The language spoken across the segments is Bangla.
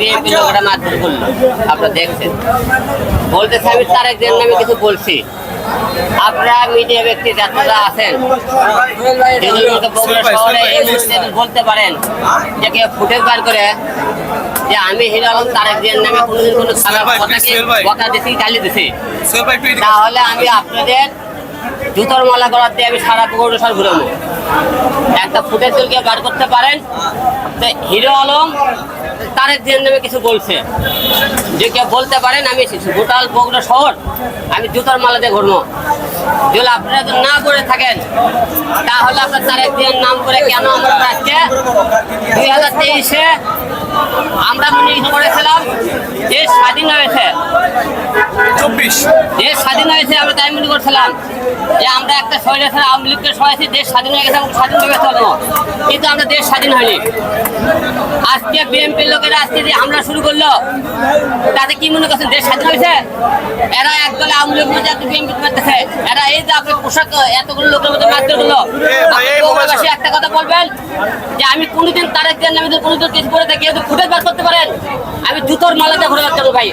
বিএনপি লোকেরা মারধর করলো, আপনারা দেখছেন। বলতেছে আমি তারেক জিয়ার নামে কিছু বলছি। আপনারা মিডিয়া ব্যক্তি যারা আছেন শহরে এই মুহূর্তে বলতে পারেন যে কেউ ফুটেজ বার করে যে আমি হিরো আলম তারেক জিয়ার নামে কোনোদিন কোনো খারাপ কথা দিছি, গালি দিছি, তাহলে আমি আপনাদের জুতোর মালা করার দিয়ে আমি সারা পৌরসভা ঘুরাবো। একটা ফুটেজ তুলকে বার করতে পারেন হিরো আলম তারেক জিয়ার নামে কিছু বলছে, যে কেউ বলতে পারেন আমি গোটাল বগুড়া শহর আমি জুতোর মালা দিয়ে ঘুরবো। যদি আপনারা না করে থাকেন তাহলে আপনার তারেক জিয়ার নাম করে কেন আমরা আজকে 2023-এ আমরা মনে করেছিলাম দেশ স্বাধীন হয়েছে, দেশ স্বাধীন হয়েছে, আমরা তাই মনে করছিলাম যে আমরা একটা শহরে আওয়ামী লীগকে সবাই দেশ স্বাধীন হয়ে গেছে, স্বাধীনভাবে চলবো, কিন্তু আমরা দেশ স্বাধীন হয়নি। আজকে বিএনপির লোকেরা আজকে যে হামলা শুরু করলো তাতে কি মনে করছেন দেশ স্বাধীন হয়েছে? এরা একদলে আওয়ামী লীগ মধ্যে বিএনপি মারতেছে, এরা এই যে আপনার পোশাক এতগুলো লোকের মধ্যে মারতে করলো। একটা কথা বলবেন যে আমি কোনোদিন তারেক জিয়ার নামে কোনোদিন কিছু করে থাকি, ফুটেজ বার করতে পারেন আমি জুতোর মালাতে ঘুরে যাচ্ছি ভাই।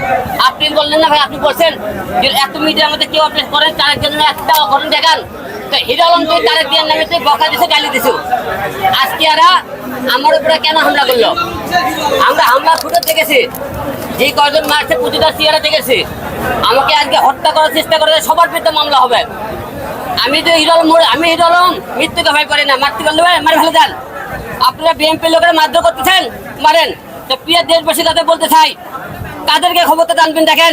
আপনি বললেন না ভাই, আপনি বলছেন যে এত মিডিয়ার মধ্যে কেউ আপনি করেন তারেক জিয়ার নামে একটা ঘটনা দেখান, তো হিরো আলম তুই তারেক জিয়ার নামে তুই বকা দিছে, গালি দিছো। আজকে এরা আমার উপরে কেন হামলা করলো? আমরা হামলা ফুটেজ দেখেছি, যে কয়জন মারছে প্রতিটা চেয়ারে দেখেছি। আমাকে আজকে হত্যা করার চেষ্টা করে সবার বিরুদ্ধে মামলা হবে। আমি তো হিরো আলম মৃত্যুকে ভয় করি না, মারতে পারলে মারে ফেলে দেন। আপনারা বিএনপির লোকেরা মারধর করতেছেন, মারেন। তো প্রিয় দেশবাসী কাছে বলতে চাই, কাদেরকে ক্ষমতা টানবেন দেখেন।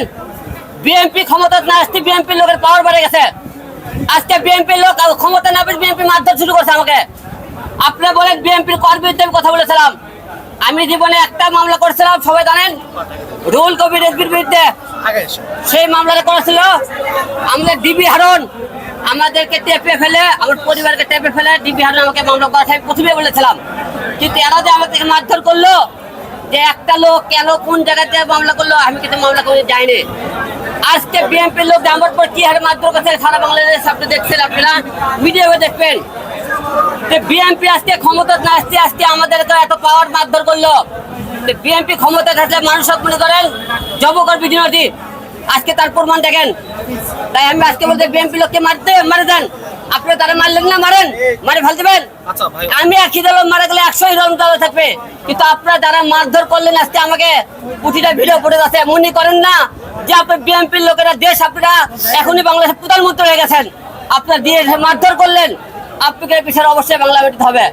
বিএনপি ক্ষমতা না আসতে বিএনপির লোকের পাওয়ার বেড়ে গেছে। আজকে বিএনপির লোক ক্ষমতা না পেয়ে বিএনপি মারধর শুরু করছে আমাকে। আপনারা বলেন বিএনপির কর বিরুদ্ধে আমি কথা বলেছিলাম, আমি জীবনে একটা মামলা করেছিলাম, সবাই জানেন, রুহুল কবির রিজভীর বিরুদ্ধে। সেই মামলাটা করেছিল আমাদের ডিবি হারুন, আমাদেরকে টেপে ফেলে, আমার পরিবারকে টেপে ফেলে ডিবি হারুন আমাকে মামলা করা, আমি প্রথমে বলেছিলাম। কিন্তু এরা যে আমাদেরকে মারধর করলো, যে একটা লোক কেন কোন জায়গাতে মামলা করলো, আমি কিন্তু মামলা করে যাইনি। আজকে বিএনপির লোক আমার পর কি হারে মারধর করছে সারা বাংলাদেশ আপনি দেখছেন, আপনারা মিডিয়াতে দেখবেন। বিএনপি আজকে ক্ষমতা না আসতে আজকে আমাদের এত পাওয়ার মারধর করলো। বিএনপি ক্ষমতা থাকলে মানুষ সব মনে করেন জবকর বিজয়ী, আজকে তার প্রমাণ দেখেন। তাই আমি আজকে বলতে বিএনপি লোককে মারে দেন, আপনি তারা মারলেন না, মারেন, মারে ফেল দেবেন। আমি একই দল মারা গেলে 100 জন দল থাকবে, কিন্তু আপনারা যারা মারধর করলেন আজকে আমাকে প্রতিটা ভিডিও পড়ে যাচ্ছে, মনে করেন না যে আপনার বিএনপির লোকেরা দেশ, আপনারা এখনই বাংলাদেশের প্রধানমন্ত্রী হয়ে গেছেন, আপনার দিয়ে মারধর করলেন, আপনাকে পিছনে অবশ্যই বাংলা বেরোতে হবে।